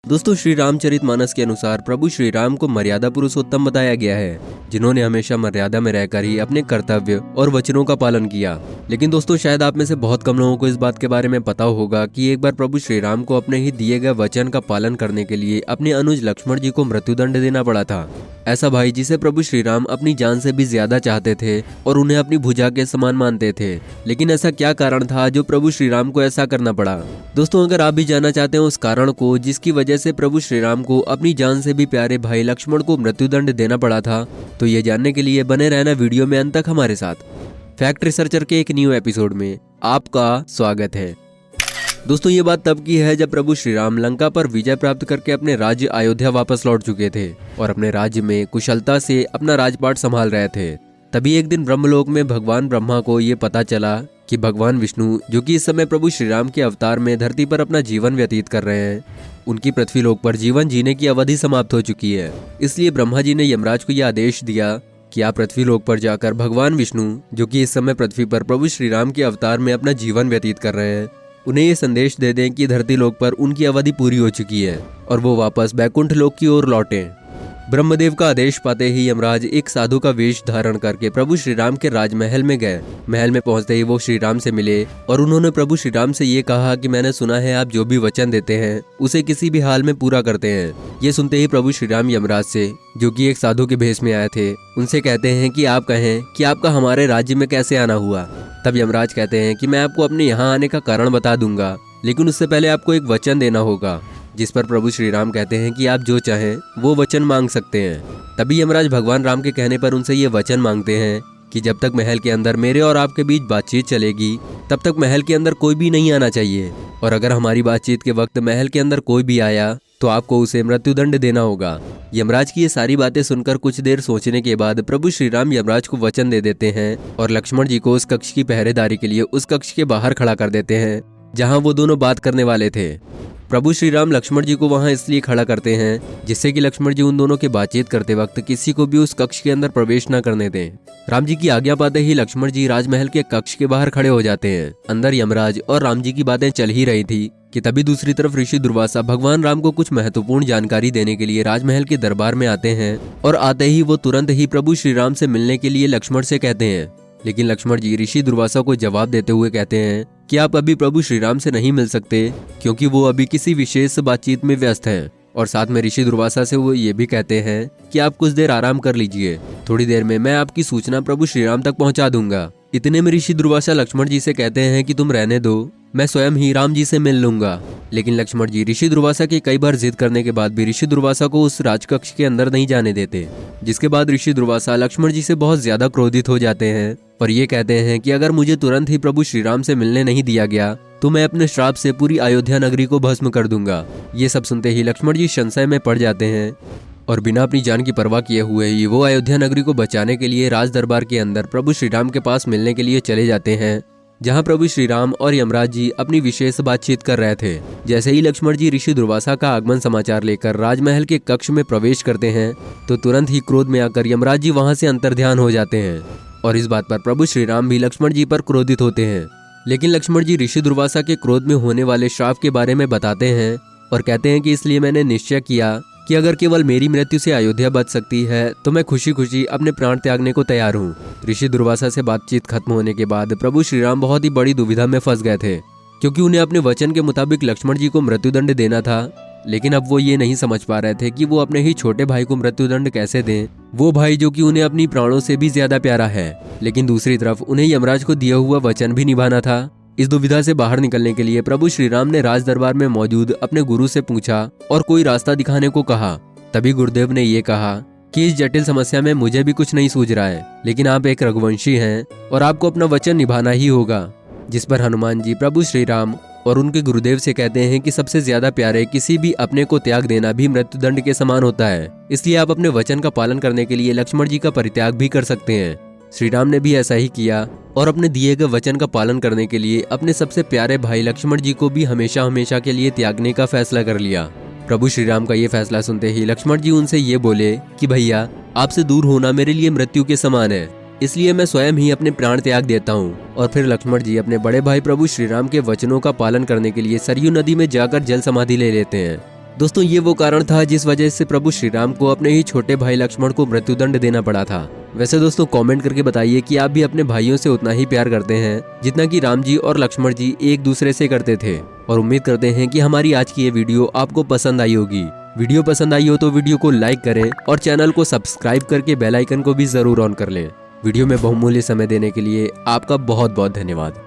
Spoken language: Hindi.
दोस्तों, श्री रामचरितमानस के अनुसार प्रभु श्री राम को मर्यादा पुरुषोत्तम बताया गया है, जिन्होंने हमेशा मर्यादा में रहकर ही अपने कर्तव्य और वचनों का पालन किया। लेकिन दोस्तों, शायद आप में से बहुत कम लोगों को इस बात के बारे में पता होगा कि एक बार प्रभु श्री राम को अपने ही दिए गए वचन का पालन करने के लिए अपने अनुज लक्ष्मण जी को मृत्युदंड देना पड़ा था। ऐसा भाई जिसे प्रभु श्री राम अपनी जान से भी ज्यादा चाहते थे और उन्हें अपनी भुजा के समान मानते थे। लेकिन ऐसा क्या कारण था जो प्रभु श्री राम को ऐसा करना पड़ा? दोस्तों, अगर आप भी जानना चाहते हैं उस कारण को जिसकी वजह से प्रभु श्री राम को अपनी जान से भी प्यारे भाई लक्ष्मण को मृत्युदंड देना पड़ा था, तो ये जानने के लिए बने रहना वीडियो में अंत तक हमारे साथ। फैक्ट रिसर्चर के एक न्यू एपिसोड में आपका स्वागत है। दोस्तों, ये बात तब की है जब प्रभु श्री राम लंका पर विजय प्राप्त करके अपने राज्य अयोध्या वापस लौट चुके थे और अपने राज्य में कुशलता से अपना राजपाट संभाल रहे थे। तभी एक दिन ब्रह्मलोक में भगवान ब्रह्मा को ये पता चला कि भगवान विष्णु, जो कि इस समय प्रभु श्री राम के अवतार में धरती पर अपना जीवन व्यतीत कर रहे हैं, उनकी पृथ्वीलोक पर जीवन जीने की अवधि समाप्त हो चुकी है। इसलिए ब्रह्मा जी ने यमराज को यह आदेश दिया कि आप पृथ्वीलोक पर जाकर भगवान विष्णु, जो कि इस समय पृथ्वी पर प्रभु श्री राम के अवतार में अपना जीवन व्यतीत कर रहे हैं, उन्हें ये संदेश दे दें कि धरती लोक पर उनकी अवधि पूरी हो चुकी है और वो वापस बैकुंठ लोक की ओर लौटें। ब्रह्मदेव का आदेश पाते ही यमराज एक साधु का वेश धारण करके प्रभु श्री राम के राजमहल में गए। महल में पहुंचते ही वो श्री राम से मिले और उन्होंने प्रभु श्री राम से ये कहा कि मैंने सुना है आप जो भी वचन देते हैं उसे किसी भी हाल में पूरा करते हैं। ये सुनते ही प्रभु श्री राम यमराज से, जो कि एक साधु के भेष में आए थे, उनसे कहते हैं कि आप कहें कि आपका हमारे राज्य में कैसे आना हुआ। तब यमराज कहते हैं कि मैं आपको अपने यहाँ आने का कारण बता दूंगा, लेकिन उससे पहले आपको एक वचन देना होगा। जिस पर प्रभु श्री राम कहते हैं कि आप जो चाहें वो वचन मांग सकते हैं। तभी यमराज भगवान राम के कहने पर उनसे ये वचन मांगते हैं कि जब तक महल के अंदर मेरे और आपके बीच बातचीत चलेगी तब तक महल के अंदर कोई भी नहीं आना चाहिए, और अगर हमारी बातचीत के वक्त महल के अंदर कोई भी आया तो आपको उसे मृत्युदंड देना होगा। यमराज की ये सारी बातें सुनकर कुछ देर सोचने के बाद प्रभु श्री राम यमराज को वचन दे देते हैं और लक्ष्मण जी को उस कक्ष की पहरेदारी के लिए उस कक्ष के बाहर खड़ा कर देते हैं जहाँ वो दोनों बात करने वाले थे। प्रभु श्री राम लक्ष्मण जी को वहां इसलिए खड़ा करते हैं जिससे कि लक्ष्मण जी उन दोनों के बातचीत करते वक्त किसी को भी उस कक्ष के अंदर प्रवेश न करने दें। राम जी की आज्ञा पाते ही लक्ष्मण जी राजमहल के कक्ष के बाहर खड़े हो जाते हैं। अंदर यमराज और राम जी की बातें चल ही रही थी कि तभी दूसरी तरफ ऋषि दुर्वासा भगवान राम को कुछ महत्वपूर्ण जानकारी देने के लिए राजमहल के दरबार में आते हैं और आते ही वो तुरंत ही प्रभु श्री राम से मिलने के लिए लक्ष्मण से कहते हैं। लेकिन लक्ष्मण जी ऋषि दुर्वासा को जवाब देते हुए कहते हैं कि आप अभी प्रभु श्री राम से नहीं मिल सकते क्योंकि वो अभी किसी विशेष बातचीत में व्यस्त हैं। और साथ में ऋषि दुर्वासा से वो ये भी कहते हैं कि आप कुछ देर आराम कर लीजिए, थोड़ी देर में मैं आपकी सूचना प्रभु श्री राम तक पहुंचा दूंगा। इतने में ऋषि दुर्वासा लक्ष्मण जी से कहते हैं कि तुम रहने दो, मैं स्वयं ही राम जी से मिल लूंगा। लेकिन लक्ष्मण जी ऋषि दुर्वासा की कई बार जिद करने के बाद भी ऋषि दुर्वासा को उस राजकक्ष के अंदर नहीं जाने देते, जिसके बाद ऋषि दुर्वासा लक्ष्मण जी से बहुत ज्यादा क्रोधित हो जाते हैं और ये कहते हैं कि अगर मुझे तुरंत ही प्रभु श्री राम से मिलने नहीं दिया गया तो मैं अपने श्राप से पूरी अयोध्या नगरी को भस्म कर दूंगा। ये सब सुनते ही लक्ष्मण जी संशय में पड़ जाते हैं और बिना अपनी जान की परवाह किए हुए ही वो अयोध्या नगरी को बचाने के लिए राज दरबार के अंदर प्रभु श्री राम के पास मिलने के लिए चले जाते हैं, जहां प्रभु श्री राम और यमराज जी अपनी विशेष बातचीत कर रहे थे। जैसे ही लक्ष्मण जी ऋषि दुर्वासा का आगमन समाचार लेकर राजमहल के कक्ष में प्रवेश करते हैं तो तुरंत ही क्रोध में आकर यमराज जी वहां से अंतर्ध्यान हो जाते हैं और इस बात पर प्रभु श्री राम भी लक्ष्मण जी पर क्रोधित होते हैं। लेकिन लक्ष्मण जी ऋषि दुर्वासा के क्रोध में होने वाले श्राप के बारे में बताते हैं और कहते हैं कि इसलिए मैंने निश्चय किया कि अगर केवल मेरी मृत्यु से अयोध्या बच सकती है तो मैं खुशी खुशी अपने प्राण त्यागने को तैयार हूँ। ऋषि दुर्वासा से बातचीत खत्म होने के बाद प्रभु श्री राम बहुत ही बड़ी दुविधा में फंस गए थे, क्योंकि उन्हें अपने वचन के मुताबिक लक्ष्मण जी को मृत्युदंड देना था। लेकिन अब वो ये नहीं समझ पा रहे थे कि वो अपने ही छोटे भाई को मृत्युदंड कैसे दें, वो भाई जो कि उन्हें अपनी प्राणों से भी ज्यादा प्यारा है। लेकिन दूसरी तरफ उन्हें यमराज को दिया हुआ वचन भी निभाना था। इस दुविधा से बाहर निकलने के लिए प्रभु श्री राम ने राज दरबार में मौजूद अपने गुरु से पूछा और कोई रास्ता दिखाने को कहा। तभी गुरुदेव ने ये कहा कि इस जटिल समस्या में मुझे भी कुछ नहीं सूझ रहा है, लेकिन आप एक रघुवंशी हैं और आपको अपना वचन निभाना ही होगा। जिस पर हनुमान जी प्रभु श्री राम और उनके गुरुदेव से कहते हैं कि सबसे ज्यादा प्यारे किसी भी अपने को त्याग देना भी मृत्युदंड के समान होता है, इसलिए आप अपने वचन का पालन करने के लिए लक्ष्मण जी का परित्याग भी कर सकते हैं। श्री राम ने भी ऐसा ही किया और अपने दिए गए वचन का पालन करने के लिए अपने सबसे प्यारे भाई लक्ष्मण जी को भी हमेशा हमेशा के लिए त्यागने का फैसला कर लिया। प्रभु श्री राम का ये फैसला सुनते ही लक्ष्मण जी उनसे ये बोले कि भैया, आपसे दूर होना मेरे लिए मृत्यु के समान है, इसलिए मैं स्वयं ही अपने प्राण त्याग देता हूँ। और फिर लक्ष्मण जी अपने बड़े भाई प्रभु श्री राम के वचनों का पालन करने के लिए सरयू नदी में जाकर जल समाधि ले लेते हैं। दोस्तों ये वो कारण था जिस वजह से प्रभु श्री राम को अपने ही छोटे भाई लक्ष्मण को मृत्युदंड देना पड़ा था। वैसे दोस्तों कमेंट करके बताइए कि आप भी अपने भाइयों से उतना ही प्यार करते हैं जितना कि राम जी और लक्ष्मण जी एक दूसरे से करते थे। और उम्मीद करते हैं कि हमारी आज की ये वीडियो आपको पसंद आई होगी। वीडियो पसंद आई हो तो वीडियो को लाइक करें और चैनल को सब्सक्राइब करके बेल आइकन को भी जरूर ऑन कर लें। वीडियो में बहुमूल्य समय देने के लिए आपका बहुत बहुत धन्यवाद।